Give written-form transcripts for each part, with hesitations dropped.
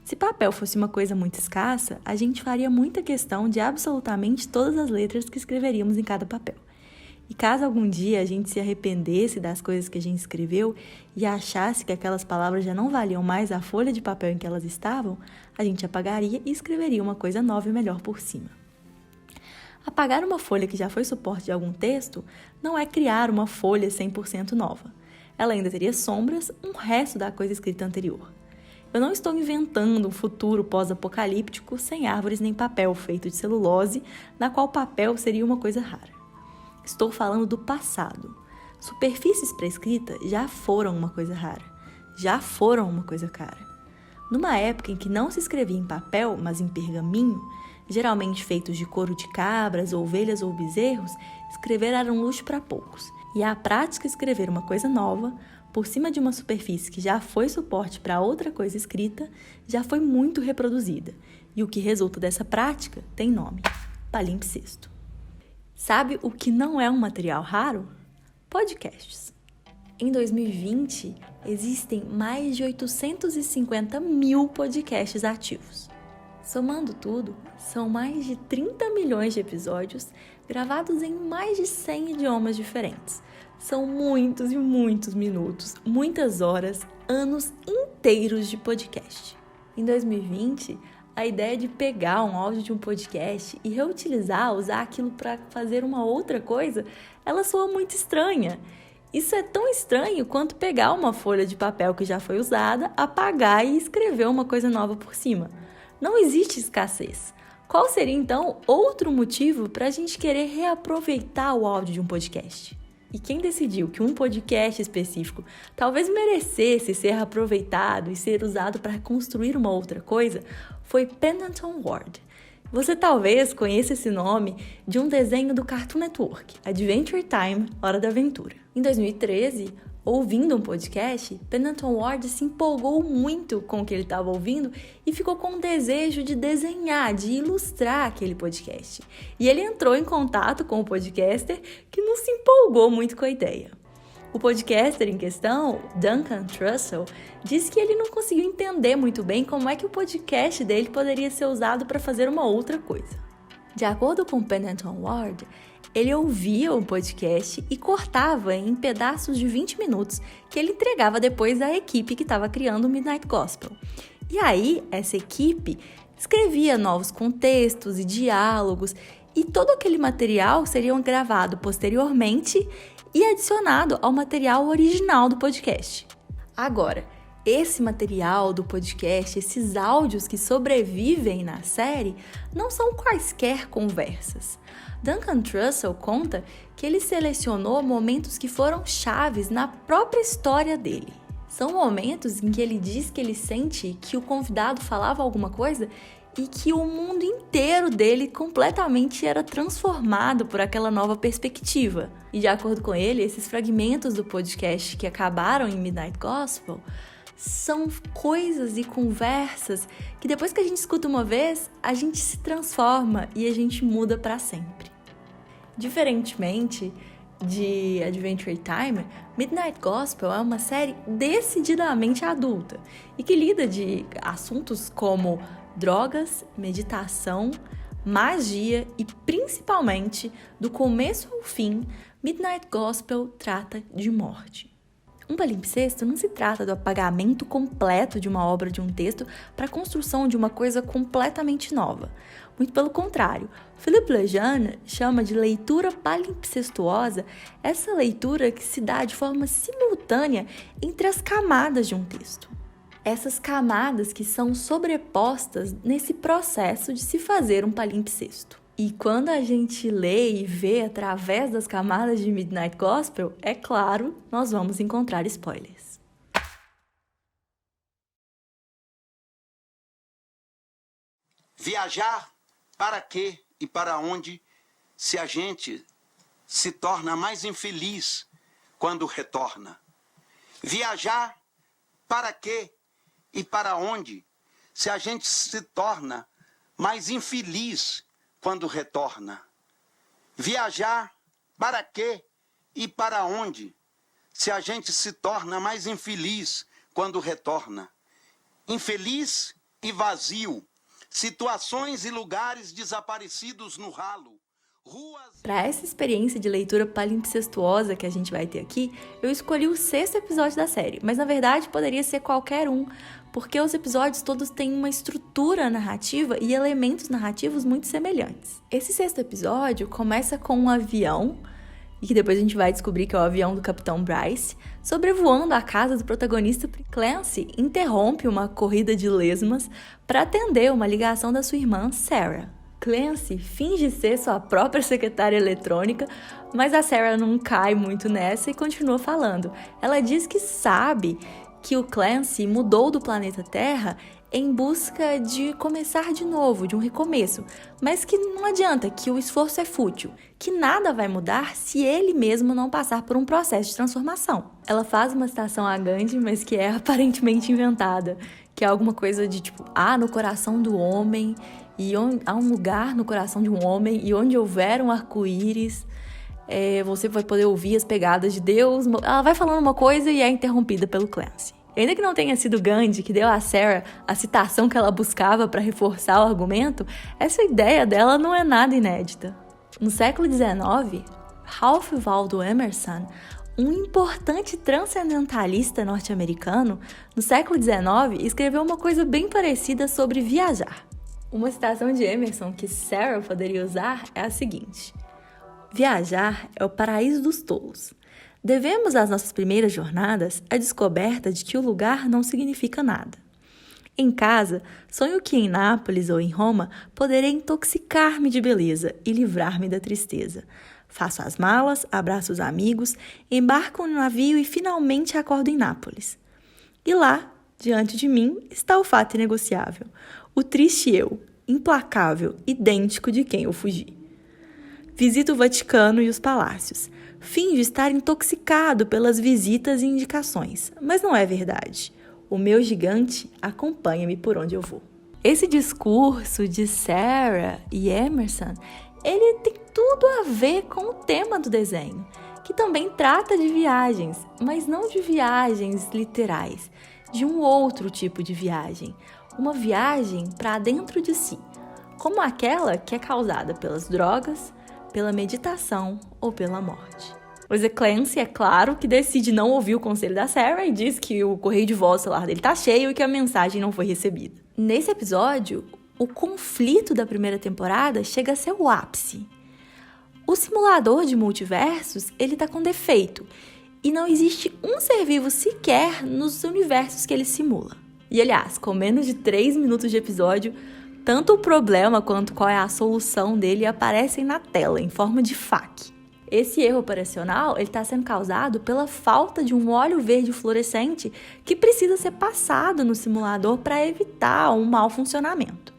Se papel fosse uma coisa muito escassa, a gente faria muita questão de absolutamente todas as letras que escreveríamos em cada papel. E caso algum dia a gente se arrependesse das coisas que a gente escreveu e achasse que aquelas palavras já não valiam mais a folha de papel em que elas estavam, a gente apagaria e escreveria uma coisa nova e melhor por cima. Apagar uma folha que já foi suporte de algum texto não é criar uma folha 100% nova. Ela ainda teria sombras, um resto da coisa escrita anterior. Eu não estou inventando um futuro pós-apocalíptico sem árvores nem papel feito de celulose, na qual papel seria uma coisa rara. Estou falando do passado. Superfícies para escrita já foram uma coisa rara, já foram uma coisa cara. Numa época em que não se escrevia em papel, mas em pergaminho, geralmente feitos de couro de cabras, ovelhas ou bezerros, escrever era um luxo para poucos. E a prática de escrever uma coisa nova, por cima de uma superfície que já foi suporte para outra coisa escrita, já foi muito reproduzida. E o que resulta dessa prática tem nome: palimpsesto. Sabe o que não é um material raro? Podcasts. Em 2020, existem mais de 850 mil podcasts ativos. Somando tudo, são mais de 30 milhões de episódios gravados em mais de 100 idiomas diferentes. São muitos e muitos minutos, muitas horas, anos inteiros de podcast. Em 2020, a ideia de pegar um áudio de um podcast e reutilizar, usar aquilo para fazer uma outra coisa, ela soa muito estranha. Isso é tão estranho quanto pegar uma folha de papel que já foi usada, apagar e escrever uma coisa nova por cima. Não existe escassez. Qual seria, então, outro motivo para a gente querer reaproveitar o áudio de um podcast? E quem decidiu que um podcast específico talvez merecesse ser aproveitado e ser usado para construir uma outra coisa foi Pendleton Ward. Você talvez conheça esse nome de um desenho do Cartoon Network, Adventure Time, Hora da Aventura. Em 2013, ouvindo um podcast, Pendleton Ward se empolgou muito com o que ele estava ouvindo e ficou com o desejo de desenhar, de ilustrar aquele podcast. E ele entrou em contato com o podcaster, que não se empolgou muito com a ideia. O podcaster em questão, Duncan Trussell, disse que ele não conseguiu entender muito bem como é que o podcast dele poderia ser usado para fazer uma outra coisa. De acordo com Pendleton Ward, ele ouvia o podcast e cortava em pedaços de 20 minutos que ele entregava depois à equipe que estava criando o Midnight Gospel. E aí, essa equipe escrevia novos contextos e diálogos, e todo aquele material seria gravado posteriormente e adicionado ao material original do podcast. Agora, esse material do podcast, esses áudios que sobrevivem na série, não são quaisquer conversas. Duncan Trussell conta que ele selecionou momentos que foram chaves na própria história dele. São momentos em que ele diz que ele sente que o convidado falava alguma coisa e que o mundo inteiro dele completamente era transformado por aquela nova perspectiva. E de acordo com ele, esses fragmentos do podcast que acabaram em Midnight Gospel são coisas e conversas que depois que a gente escuta uma vez, a gente se transforma e a gente muda para sempre. Diferentemente de Adventure Time, Midnight Gospel é uma série decididamente adulta e que lida de assuntos como drogas, meditação, magia e principalmente, do começo ao fim, Midnight Gospel trata de morte. Um palimpsesto não se trata do apagamento completo de uma obra de um texto para a construção de uma coisa completamente nova. Muito pelo contrário, Philippe Lejeune chama de leitura palimpsestuosa essa leitura que se dá de forma simultânea entre as camadas de um texto. Essas camadas que são sobrepostas nesse processo de se fazer um palimpsesto. E quando a gente lê e vê através das camadas de Midnight Gospel, é claro, nós vamos encontrar spoilers. Viajar para quê e para onde se a gente se torna mais infeliz quando retorna? Viajar para quê e para onde se a gente se torna mais infeliz quando retorna? Viajar para quê e para onde se a gente se torna mais infeliz quando retorna? Infeliz e vazio, situações e lugares desaparecidos no ralo. Para essa experiência de leitura palimpsestuosa que a gente vai ter aqui, eu escolhi o 6º episódio da série, mas na verdade poderia ser qualquer um, porque os episódios todos têm uma estrutura narrativa e elementos narrativos muito semelhantes. Esse 6º episódio começa com um avião, e que depois a gente vai descobrir que é o avião do Capitão Bryce, sobrevoando a casa do protagonista. Clancy interrompe uma corrida de lesmas para atender uma ligação da sua irmã Sarah. Clancy finge ser sua própria secretária eletrônica, mas a Sarah não cai muito nessa e continua falando. Ela diz que sabe que o Clancy mudou do planeta Terra em busca de começar de novo, de um recomeço, mas que não adianta, que o esforço é fútil, que nada vai mudar se ele mesmo não passar por um processo de transformação. Ela faz uma citação a Gandhi, mas que é aparentemente inventada, que é alguma coisa de tipo, no coração do homem, e há um lugar no coração de um homem, e onde houver um arco-íris, você vai poder ouvir as pegadas de Deus. Ela vai falando uma coisa e é interrompida pelo Clancy. E ainda que não tenha sido Gandhi que deu a Sarah a citação que ela buscava para reforçar o argumento, essa ideia dela não é nada inédita. No século XIX, Ralph Waldo Emerson, um importante transcendentalista norte-americano, no século XIX, escreveu uma coisa bem parecida sobre viajar. Uma citação de Emerson que Sarah poderia usar é a seguinte: viajar é o paraíso dos tolos. Devemos às nossas primeiras jornadas a descoberta de que o lugar não significa nada. Em casa, sonho que em Nápoles ou em Roma poderei intoxicar-me de beleza e livrar-me da tristeza. Faço as malas, abraço os amigos, embarco no navio e finalmente acordo em Nápoles. E lá, diante de mim, está o fato inegociável. O triste eu, implacável, idêntico de quem eu fugi. Visito o Vaticano e os palácios. Finjo estar intoxicado pelas visitas e indicações, mas não é verdade. O meu gigante acompanha-me por onde eu vou. Esse discurso de Sarah e Emerson, ele tem tudo a ver com o tema do desenho, que também trata de viagens, mas não de viagens literais, de um outro tipo de viagem, uma viagem para dentro de si, como aquela que é causada pelas drogas, pela meditação ou pela morte. O Clancy, é claro, que decide não ouvir o conselho da Sarah e diz que o correio de voz celular dele tá cheio e que a mensagem não foi recebida. Nesse episódio, o conflito da primeira temporada chega a ser o ápice. O simulador de multiversos, ele tá com defeito e não existe um ser vivo sequer nos universos que ele simula. E aliás, com menos de 3 minutos de episódio, tanto o problema quanto qual é a solução dele aparecem na tela, em forma de FAQ. Esse erro operacional está sendo causado pela falta de um óleo verde fluorescente que precisa ser passado no simulador para evitar um mau funcionamento.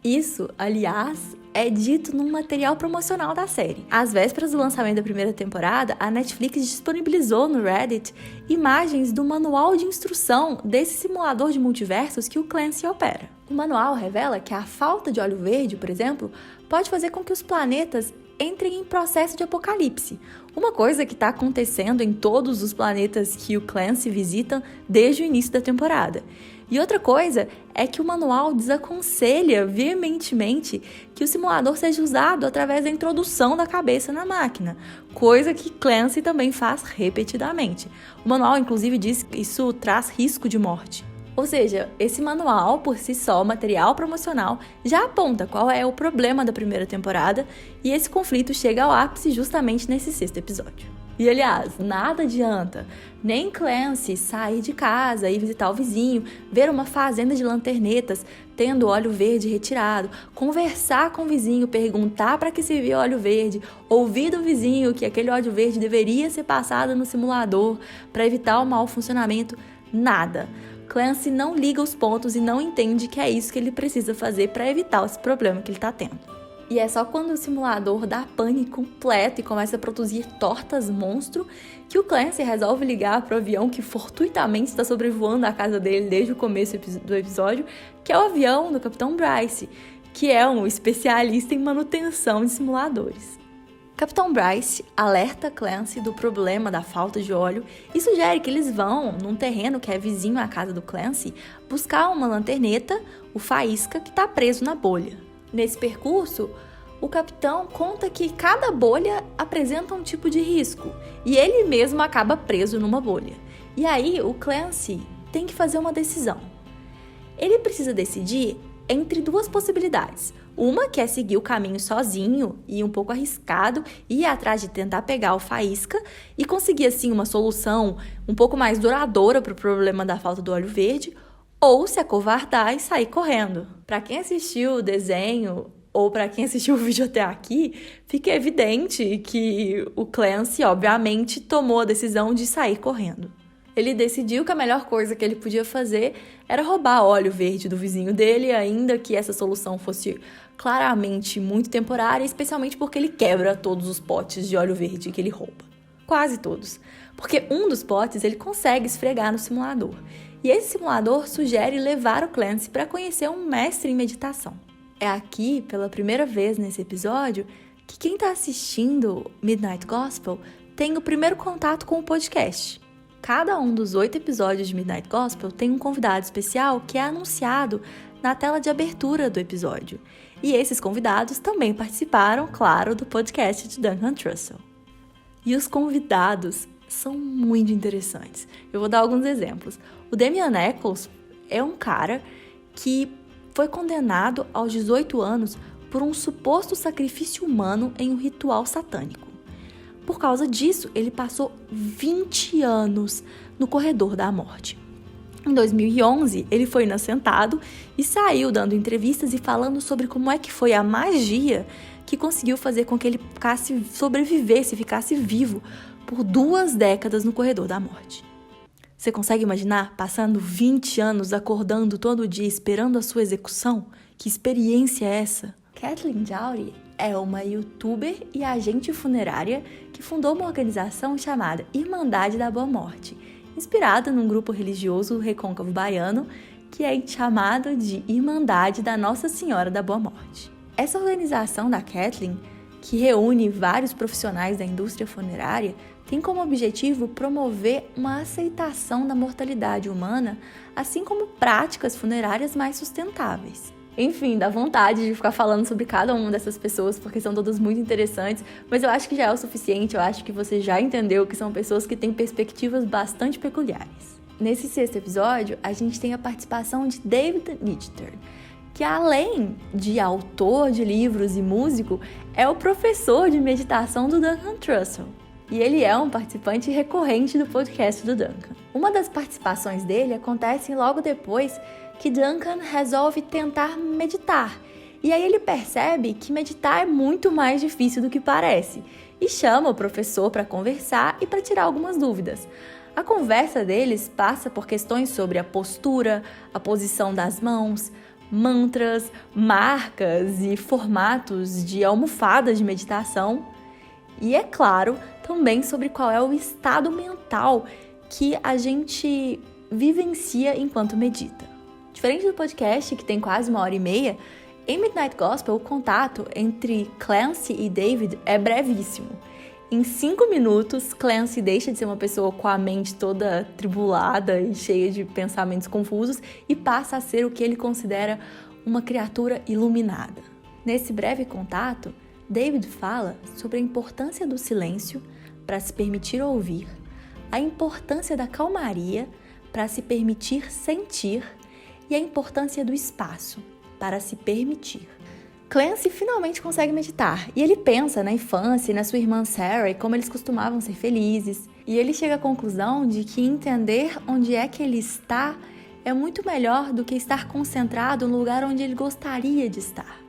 Isso, aliás, é dito num material promocional da série. Às vésperas do lançamento da primeira temporada, a Netflix disponibilizou no Reddit imagens do manual de instrução desse simulador de multiversos que o Clancy opera. O manual revela que a falta de óleo verde, por exemplo, pode fazer com que os planetas entrem em processo de apocalipse, uma coisa que está acontecendo em todos os planetas que o Clancy visita desde o início da temporada. E outra coisa é que o manual desaconselha veementemente que o simulador seja usado através da introdução da cabeça na máquina, coisa que Clancy também faz repetidamente. O manual, inclusive, diz que isso traz risco de morte. Ou seja, esse manual, por si só, material promocional, já aponta qual é o problema da primeira temporada e esse conflito chega ao ápice justamente nesse 6º episódio. E aliás, nada adianta nem Clancy sair de casa e visitar o vizinho, ver uma fazenda de lanternetas tendo óleo verde retirado, conversar com o vizinho, perguntar para que servia óleo verde, ouvir do vizinho que aquele óleo verde deveria ser passado no simulador para evitar o mau funcionamento. Nada. Clancy não liga os pontos e não entende que é isso que ele precisa fazer para evitar esse problema que ele está tendo. E é só quando o simulador dá pane completo e começa a produzir tortas monstro que o Clancy resolve ligar para o avião que fortuitamente está sobrevoando a casa dele desde o começo do episódio, que é o avião do Capitão Bryce, que é um especialista em manutenção de simuladores. Capitão Bryce alerta Clancy do problema da falta de óleo e sugere que eles vão, num terreno que é vizinho à casa do Clancy, buscar uma lanterneta, o Faísca, que está preso na bolha. Nesse percurso, o capitão conta que cada bolha apresenta um tipo de risco e ele mesmo acaba preso numa bolha. E aí o Clancy tem que fazer uma decisão. Ele precisa decidir entre duas possibilidades. Uma que é seguir o caminho sozinho e um pouco arriscado, ir atrás de tentar pegar o Faísca e conseguir assim uma solução um pouco mais duradoura para o problema da falta do óleo verde, ou se acovardar e sair correndo. Para quem assistiu o desenho ou para quem assistiu o vídeo até aqui, fica evidente que o Clancy, obviamente, tomou a decisão de sair correndo. Ele decidiu que a melhor coisa que ele podia fazer era roubar óleo verde do vizinho dele, ainda que essa solução fosse claramente muito temporária, especialmente porque ele quebra todos os potes de óleo verde que ele rouba. Quase todos. Porque um dos potes ele consegue esfregar no simulador. E esse simulador sugere levar o Clancy para conhecer um mestre em meditação. É aqui, pela primeira vez nesse episódio, que quem está assistindo Midnight Gospel tem o primeiro contato com o podcast. Cada um dos 8 episódios de Midnight Gospel tem um convidado especial que é anunciado na tela de abertura do episódio. E esses convidados também participaram, claro, do podcast de Duncan Trussell. E os convidados são muito interessantes. Eu vou dar alguns exemplos. O Damian Eccles é um cara que foi condenado aos 18 anos por um suposto sacrifício humano em um ritual satânico. Por causa disso, ele passou 20 anos no corredor da morte. Em 2011, ele foi inocentado e saiu dando entrevistas e falando sobre como é que foi a magia que conseguiu fazer com que ele ficasse vivo por 2 décadas no corredor da morte. Você consegue imaginar passando 20 anos acordando todo dia esperando a sua execução? Que experiência é essa? Kathleen Jowdy é uma youtuber e agente funerária que fundou uma organização chamada Irmandade da Boa Morte, inspirada num grupo religioso recôncavo baiano que é chamado de Irmandade da Nossa Senhora da Boa Morte. Essa organização da Kathleen, que reúne vários profissionais da indústria funerária, tem como objetivo promover uma aceitação da mortalidade humana, assim como práticas funerárias mais sustentáveis. Enfim, dá vontade de ficar falando sobre cada uma dessas pessoas, porque são todas muito interessantes, mas eu acho que já é o suficiente, eu acho que você já entendeu que são pessoas que têm perspectivas bastante peculiares. Nesse 6º episódio, a gente tem a participação de David Nichter, que além de autor de livros e músico, é o professor de meditação do Duncan Trussell. E ele é um participante recorrente do podcast do Duncan. Uma das participações dele acontece logo depois que Duncan resolve tentar meditar. E aí ele percebe que meditar é muito mais difícil do que parece e chama o professor para conversar e para tirar algumas dúvidas. A conversa deles passa por questões sobre a postura, a posição das mãos, mantras, marcas e formatos de almofadas de meditação. E é claro, também sobre qual é o estado mental que a gente vivencia enquanto medita. Diferente do podcast, que tem quase 1h30, em Midnight Gospel o contato entre Clancy e David é brevíssimo. Em 5 minutos, Clancy deixa de ser uma pessoa com a mente toda tribulada e cheia de pensamentos confusos e passa a ser o que ele considera uma criatura iluminada. Nesse breve contato, David fala sobre a importância do silêncio para se permitir ouvir, a importância da calmaria para se permitir sentir e a importância do espaço para se permitir. Clancy finalmente consegue meditar e ele pensa na infância e na sua irmã Sarah e como eles costumavam ser felizes. E ele chega à conclusão de que entender onde é que ele está é muito melhor do que estar concentrado no lugar onde ele gostaria de estar.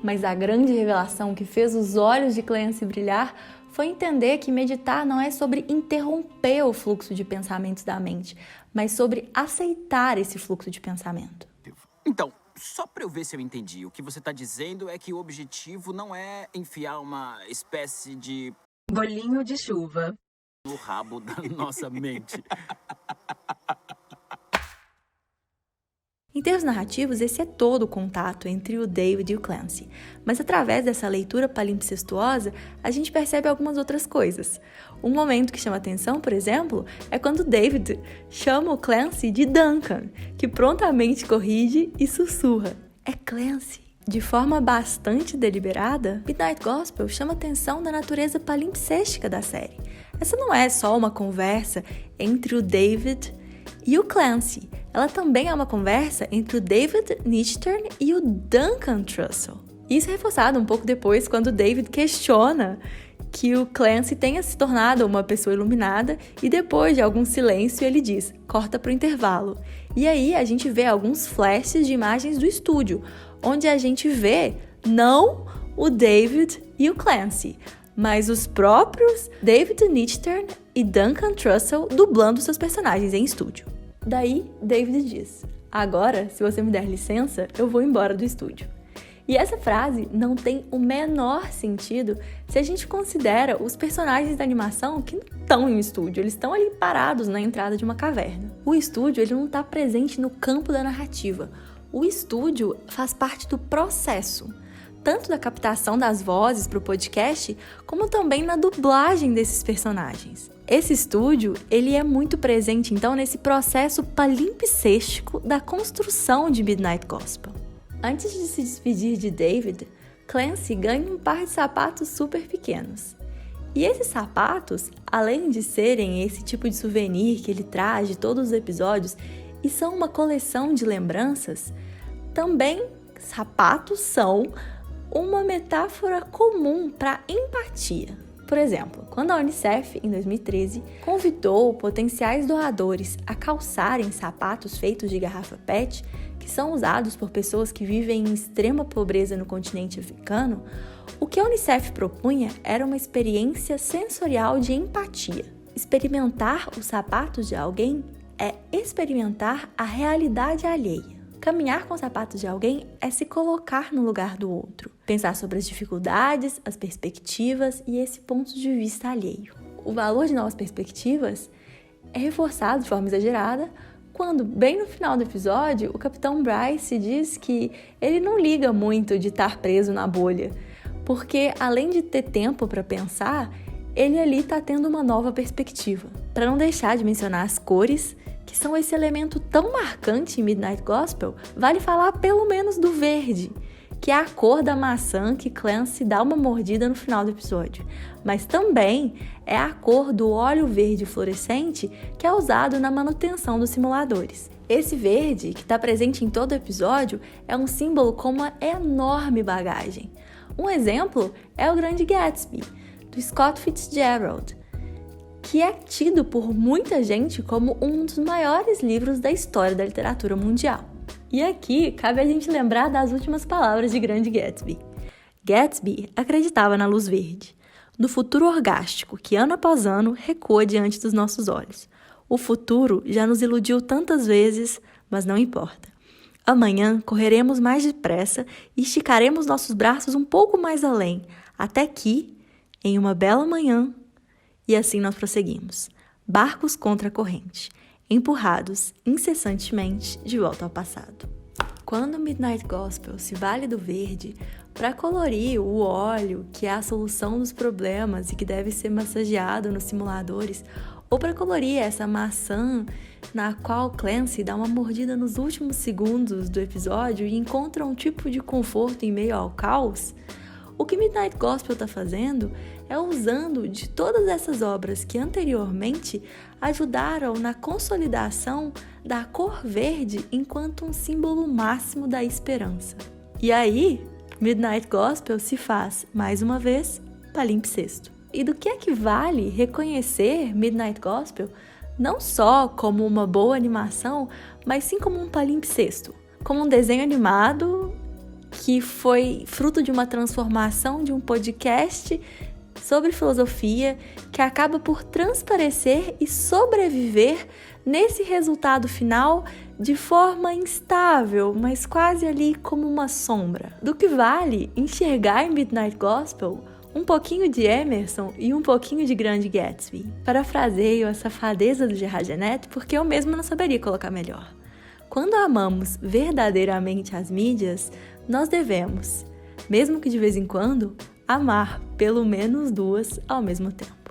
Mas a grande revelação que fez os olhos de Clancy brilhar foi entender que meditar não é sobre interromper o fluxo de pensamentos da mente, mas sobre aceitar esse fluxo de pensamento. Então, só para eu ver se eu entendi, o que você está dizendo é que o objetivo não é enfiar uma espécie de bolinho de chuva no rabo da nossa mente. Em termos narrativos, esse é todo o contato entre o David e o Clancy, mas através dessa leitura palimpsestuosa, a gente percebe algumas outras coisas. Um momento que chama atenção, por exemplo, é quando o David chama o Clancy de Duncan, que prontamente corrige e sussurra: "É Clancy." De forma bastante deliberada, Midnight Gospel chama atenção da natureza palimpsestica da série. Essa não é só uma conversa entre o David e o Clancy. Ela também é uma conversa entre o David Nichtern e o Duncan Trussell. Isso é reforçado um pouco depois, quando o David questiona que o Clancy tenha se tornado uma pessoa iluminada e depois de algum silêncio ele diz: "Corta pro intervalo." E aí a gente vê alguns flashes de imagens do estúdio, onde a gente vê não o David e o Clancy, mas os próprios David Nichtern e Duncan Trussell dublando seus personagens em estúdio. Daí, David diz: "Agora, se você me der licença, eu vou embora do estúdio." E essa frase não tem o menor sentido se a gente considera os personagens da animação que não estão em um estúdio, eles estão ali parados na entrada de uma caverna. O estúdio ele não está presente no campo da narrativa. O estúdio faz parte do processo, tanto da captação das vozes para o podcast, como também na dublagem desses personagens. Esse estúdio, ele é muito presente, então, nesse processo palimpsêstico da construção de Midnight Gospel. Antes de se despedir de David, Clancy ganha um par de sapatos super pequenos. E esses sapatos, além de serem esse tipo de souvenir que ele traz de todos os episódios, e são uma coleção de lembranças, também sapatos são uma metáfora comum para empatia. Por exemplo, quando a Unicef, em 2013, convidou potenciais doadores a calçarem sapatos feitos de garrafa PET, que são usados por pessoas que vivem em extrema pobreza no continente africano, o que a Unicef propunha era uma experiência sensorial de empatia. Experimentar os sapatos de alguém é experimentar a realidade alheia. Caminhar com os sapatos de alguém é se colocar no lugar do outro, pensar sobre as dificuldades, as perspectivas e esse ponto de vista alheio. O valor de novas perspectivas é reforçado de forma exagerada quando, bem no final do episódio, o Capitão Bryce diz que ele não liga muito de estar preso na bolha, porque além de ter tempo para pensar, ele ali está tendo uma nova perspectiva. Para não deixar de mencionar as cores, que são esse elemento tão marcante em Midnight Gospel, vale falar pelo menos do verde, que é a cor da maçã que Clancy dá uma mordida no final do episódio, mas também é a cor do óleo verde fluorescente que é usado na manutenção dos simuladores. Esse verde, que está presente em todo o episódio, é um símbolo com uma enorme bagagem. Um exemplo é o Grande Gatsby, do Scott Fitzgerald, que é tido por muita gente como um dos maiores livros da história da literatura mundial. E aqui cabe a gente lembrar das últimas palavras de Grande Gatsby. Gatsby acreditava na luz verde, no futuro orgástico que ano após ano recua diante dos nossos olhos. O futuro já nos iludiu tantas vezes, mas não importa. Amanhã correremos mais depressa e esticaremos nossos braços um pouco mais além, até que, em uma bela manhã, e assim nós prosseguimos, barcos contra a corrente, empurrados incessantemente de volta ao passado. Quando Midnight Gospel se vale do verde para colorir o óleo, que é a solução dos problemas e que deve ser massageado nos simuladores, ou para colorir essa maçã na qual Clancy dá uma mordida nos últimos segundos do episódio e encontra um tipo de conforto em meio ao caos, o que Midnight Gospel está fazendo é usando de todas essas obras que anteriormente ajudaram na consolidação da cor verde enquanto um símbolo máximo da esperança. E aí, Midnight Gospel se faz, mais uma vez, palimpsesto. E do que é que vale reconhecer Midnight Gospel não só como uma boa animação, mas sim como um palimpsesto, como um desenho animado que foi fruto de uma transformação de um podcast sobre filosofia que acaba por transparecer e sobreviver nesse resultado final de forma instável, mas quase ali como uma sombra. Do que vale enxergar em Midnight Gospel um pouquinho de Emerson e um pouquinho de Grande Gatsby. Parafraseio a safadeza do Gerard Genette porque eu mesma não saberia colocar melhor. Quando amamos verdadeiramente as mídias, nós devemos, mesmo que de vez em quando, amar pelo menos duas ao mesmo tempo.